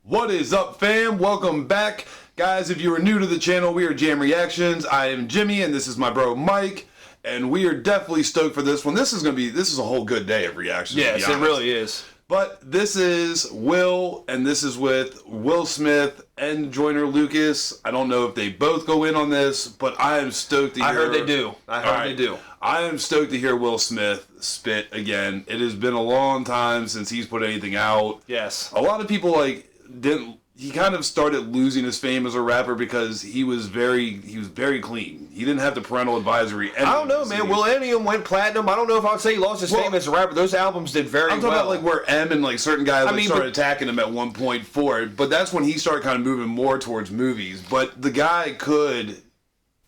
What is up, fam? Welcome back. Guys, if you are new to the channel, we are J.A.M Reactions. I am Jimmy, and this is my bro, Mike. And we are definitely stoked for this one. This is a whole good day of reactions. Yes, it really is. But this is Will, and this is with Will Smith and Joyner Lucas. I don't know if they both go in on this, but I am stoked to hear. I heard they do. I am stoked to hear Will Smith spit again. It has been a long time since he's put anything out. Yes. A lot of people he kind of started losing his fame as a rapper because he was very clean. He didn't have the parental advisory. I don't know, man. Will any of them went platinum? I don't know if I would say he lost his fame as a rapper. Those albums did very well. I'm talking about like where M and like certain guys started attacking him at one point for it, but that's when he started kind of moving more towards movies. But the guy could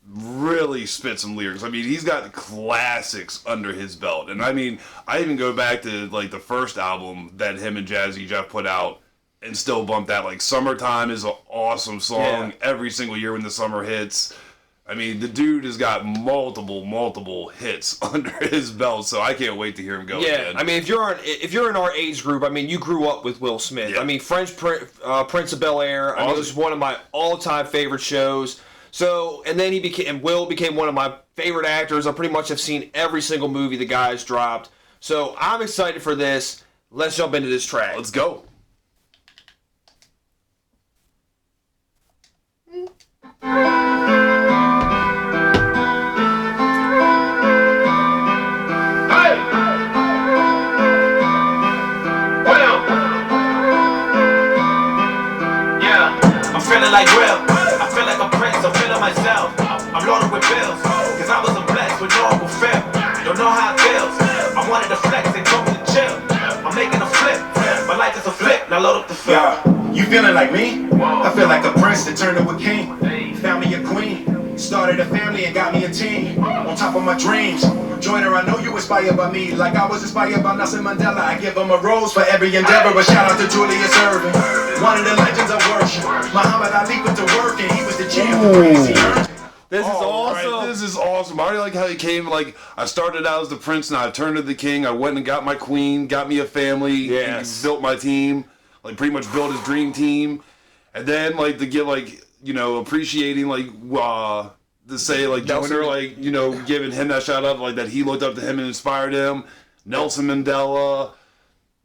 really spit some lyrics. I mean, he's got classics under his belt. And I mean, I even go back to like the first album that him and Jazzy Jeff put out and still bump that. Like Summertime is an awesome song every single year when the summer hits. I mean, the dude has got multiple hits under his belt, so I can't wait to hear him go again. I mean, if you're in our age group, I mean, you grew up with Will Smith. Yeah. I mean, Prince of Bel-Air, I mean, it was one of my all-time favorite shows. So, and then Will became one of my favorite actors. I pretty much have seen every single movie the guy's dropped. So, I'm excited for this. Let's jump into this track. Let's go. Feeling like Will, I feel like a prince, I'm feeling myself. I'm loaded with bills, cause I wasn't blessed with no Uncle Phil. Don't know how it feels, I wanted to flex and told me to chill. I'm making a flip, my life is a flip, now load up the film. Yeah, you feeling like me? I feel like a prince that turned to a king. Found me a queen, started a family and got me a team. On top of my dreams, Joyner, I know you inspired by me, like I was inspired by Nelson Mandela. I give him a rose for every endeavor, a shout out to Julius Erving, one of the legends of worship. Muhammad Ali put to work and he was the champ. This is awesome. Right, this is awesome. I already like how he came. Like, I started out as the prince, now I've turned to the king. I went and got my queen, got me a family, yes, built my team, like pretty much built his dream team, and then like to get like appreciating like to say like Joyner, like giving him that shout out, like that he looked up to him and inspired him. Nelson Mandela,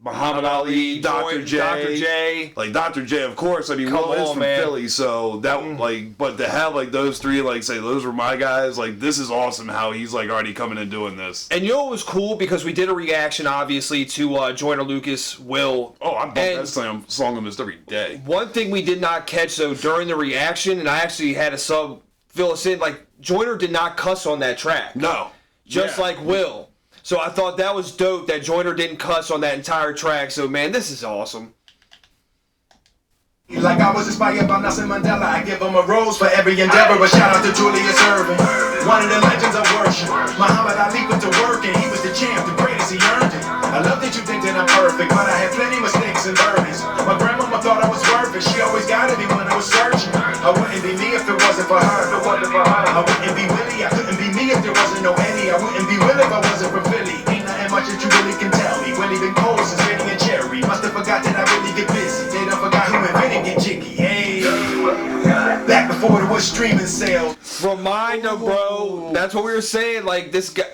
Muhammad Ali, Dr. J. Like Dr. J, of course. I mean, Will is from Philly, so that but to have like those three like say those were my guys, like this is awesome how he's like already coming and doing this. And you know what was cool, because we did a reaction obviously to Joyner Lucas, Will. Oh, I bump that song almost every day. One thing we did not catch though during the reaction, and I actually had a sub fill us in, like Joyner did not cuss on that track. No. Just like Will. So I thought that was dope that Joyner didn't cuss on that entire track. So man, this is awesome. Like I was inspired by Nelson Mandela, I give him a rose for every endeavor, a shout out to Julius Erving, one of the legends of worship. Muhammad Ali put to work and he was the champ, the greatest, he earned it. I love that you think that I'm perfect, but I had plenty mistakes and burdens. My grandmama thought I was worth it, she always guided me when I was searching. I wouldn't be me if it wasn't for her. I wouldn't be Willie, I couldn't be me if there wasn't no Eddie. I wouldn't be Will if I wasn't from Philly. Ain't nothing much that you really can tell me. Willie been cold since Benny and Cherry. Must have forgot that I really get busy. They done forgot who invented get jiggy. Hey, back before there was streaming sales. Reminder, bro. That's what we were saying. Like this guy,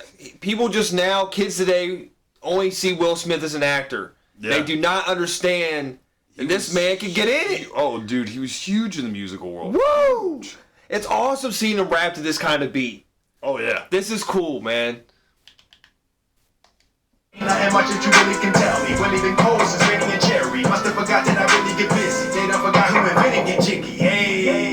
people just now, kids today, only see Will Smith as an actor. Yeah. They do not understand that this man can get in it. Oh, dude, he was huge in the musical world. Woo! It's awesome seeing him rap to this kind of beat. Oh yeah, this is cool, man. Nothing much that you really can tell me. Willie been cold since Benny and Cherry. Must have forgot that I really get busy. They done forgot who invented get jiggy. Hey,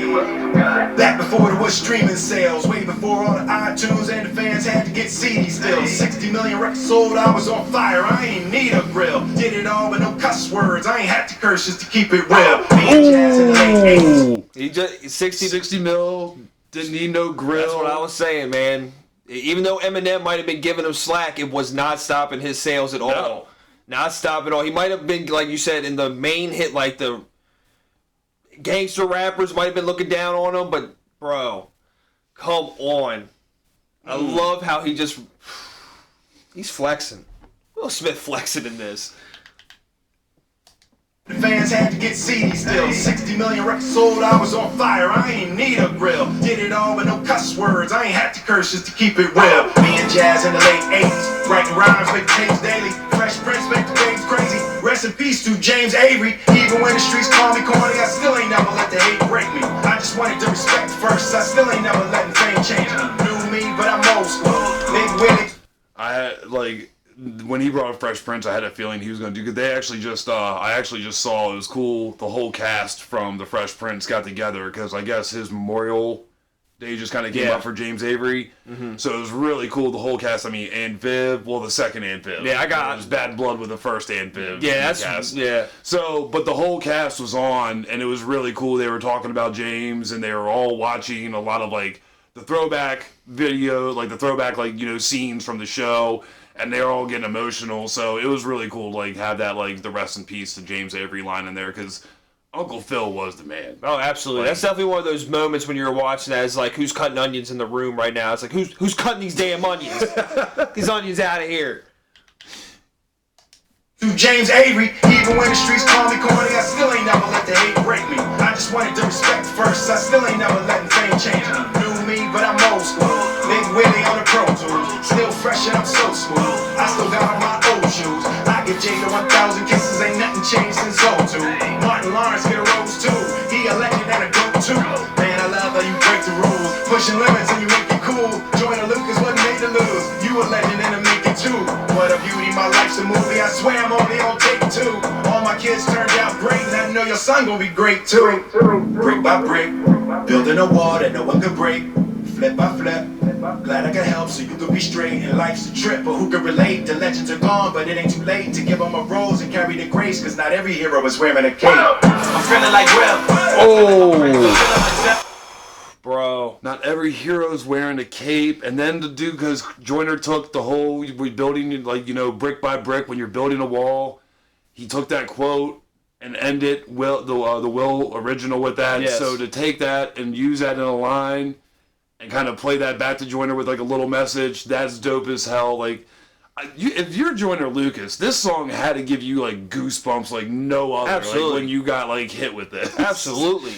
back before there was streaming sales, way before all the iTunes and the fans had to get CDs still. 60 million records sold, I was on fire. I ain't need a grill. Did it all with no cuss words. I ain't had to curse just to keep it real. Me and Jazz in the late 80s. He just 60 mil. Didn't need no grill. That's what I was saying, man. Even though Eminem might have been giving him slack, it was not stopping his sales at all. No. Not stopping at all. He might have been, like you said, in the main hit, like the gangster rappers might have been looking down on him, but bro, come on. I love how he's flexing. Will Smith flexing in this. The fans had to get seedy still. 60 million records sold, I was on fire. I ain't need a grill. Did it all with no cuss words. I ain't had to curse just to keep it real. Me and Jazz in the late 80s. Writing rhymes, make tapes daily. Fresh Prince make the games crazy. Rest in peace to James Avery. Even when the streets call me corny, I still ain't never let the hate break me. I just wanted to respect first. I still ain't never letting fame change me. New me, but I'm old school. Big Willie. I had, like, when he brought up Fresh Prince, I had a feeling he was going to do good. They actually just, I actually just saw, it was cool, the whole cast from the Fresh Prince got together, because I guess his memorial day just kind of came up for James Avery. Mm-hmm. So it was really cool, the whole cast. I mean, Aunt Viv, well, the second Aunt Viv. Yeah, it was bad blood with the first Aunt Viv. Yeah, that's, cast. yeah. So, but the whole cast was on, and it was really cool. They were talking about James, and they were all watching a lot of, like, the throwback video, like, the throwback, like, you know, scenes from the show, and they were all getting emotional. So it was really cool to, like, have that, like, the rest in peace to James Avery line in there, because Uncle Phil was the man. Oh, absolutely. Like, that's definitely one of those moments when you're watching that. It's like, who's cutting onions in the room right now? It's like, who's cutting these damn onions? These onions out of here. To James Avery, even when the streets call me corny, I still ain't never let the hate break me. I just wanted to respect first. I still ain't never letting fame change me. New me, but I'm old school. Big Willie on the Pro Tools. Still fresh and I'm so smooth. I still got on my old shoes. I give Jada 1,000 kisses, ain't nothing changed since '02. Martin Lawrence get a rose too. He a legend and a goat too. Man, I love how you break the rules. Pushing limits and you make it cool. Joyner Lucas wasn't made to lose. You a legend and a make it too. What a beauty, my life's a movie. I swear I'm only on take two. All my kids turned out great, and I know your son gonna be great too. Brick by brick, building a wall that no one could break. Flip by flip, glad I could help so you could be straight. And life's a trip, but who could relate? The legends are gone, but it ain't too late to give them a rose and carry the grace, cause not every hero is wearing a cape. I'm feeling like Will. Oh. Bro. Not every hero's wearing a cape. And then to do, because Joyner took the whole, we building, like, you know, brick by brick, when you're building a wall, he took that quote and ended the Will original with that. Yes. So to take that and use that in a line and kind of play that back to Joyner with, like, a little message, that's dope as hell. Like, if you're Joyner Lucas, this song had to give you, like, goosebumps like no other. Absolutely. Like, when you got, like, hit with this. Absolutely.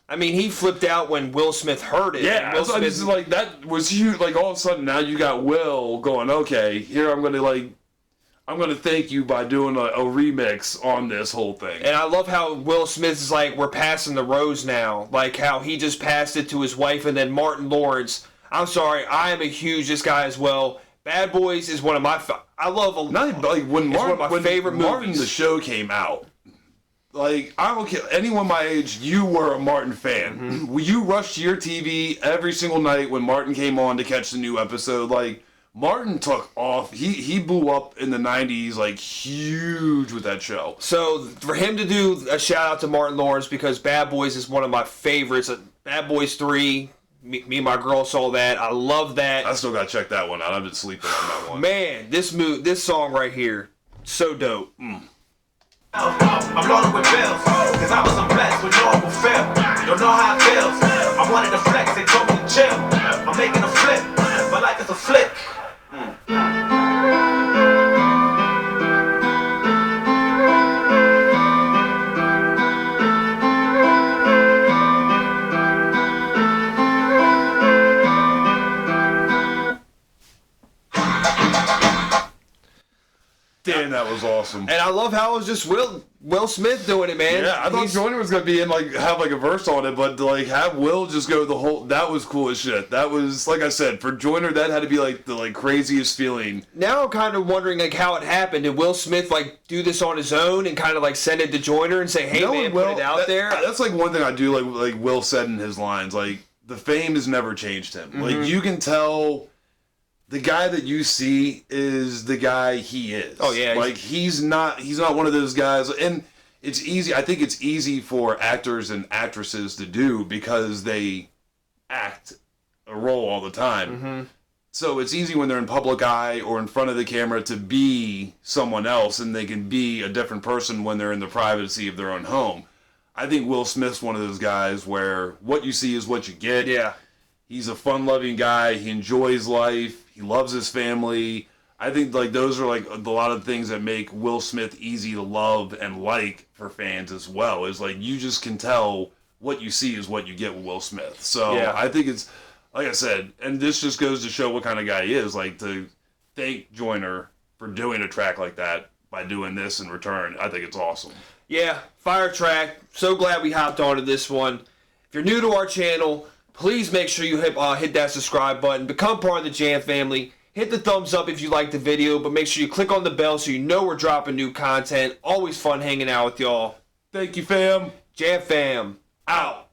I mean, he flipped out when Will Smith heard it. Yeah, Will Smith, it's like, that was huge. Like, all of a sudden, now you got Will going, okay, here I'm going to thank you by doing a remix on this whole thing. and I love how Will Smith is like, we're passing the rose now. Like how he just passed it to his wife, and then Martin Lawrence. I'm sorry, I am a huge this guy as well. Bad Boys is one of my. I love. Not like when one of my favorite Martin movies. the show came out. Like, I don't care, anyone my age, you were a Martin fan. Mm-hmm. You rushed to your TV every single night when Martin came on to catch the new episode. Like, Martin took off. He blew up in the 90s, like, huge with that show. So, for him to do a shout out to Martin Lawrence, because Bad Boys is one of my favorites. Bad Boys 3, me and my girl saw that. I love that. I still got to check that one out. I've been sleeping on that one. Man, this song right here, so dope. I'm loaded with bills, cause I was blessed with no Uncle Phil. Don't know how it feels. I wanted to flex, they told me to chill. I'm making a flip, but like it's a flick. Damn, that was awesome. And I love how it was just Will Smith doing it, man. Yeah, I thought Joyner was gonna be in, like, have like a verse on it, but to, like, have Will just go the whole, that was cool as shit. That was, like I said, for Joyner, that had to be like the, like, craziest feeling. Now I'm kind of wondering, like, how it happened. Did Will Smith, like, do this on his own and kind of, like, send it to Joyner and say, hey, man, put it out there? That's like one thing I do, like Will said in his lines, like, the fame has never changed him. Mm-hmm. Like, you can tell the guy that you see is the guy he is. Oh yeah, like he's not one of those guys. And it's easy. I think it's easy for actors and actresses to do because they act a role all the time. Mm-hmm. So it's easy when they're in public eye or in front of the camera to be someone else, and they can be a different person when they're in the privacy of their own home. I think Will Smith's one of those guys where what you see is what you get. Yeah. He's a fun-loving guy. He enjoys life. He loves his family. I think like those are like a lot of things that make Will Smith easy to love and like for fans as well. Is like you just can tell what you see is what you get with Will Smith. So Yeah. I think it's like I said, and this just goes to show what kind of guy he is. Like to thank Joyner for doing a track like that by doing this in return. I think it's awesome. Yeah, fire track. So glad we hopped onto this one. If you're new to our channel, please make sure you hit that subscribe button. Become part of the J.A.M family. Hit the thumbs up if you like the video, but make sure you click on the bell so you know we're dropping new content. Always fun hanging out with y'all. Thank you, fam. J.A.M fam, out.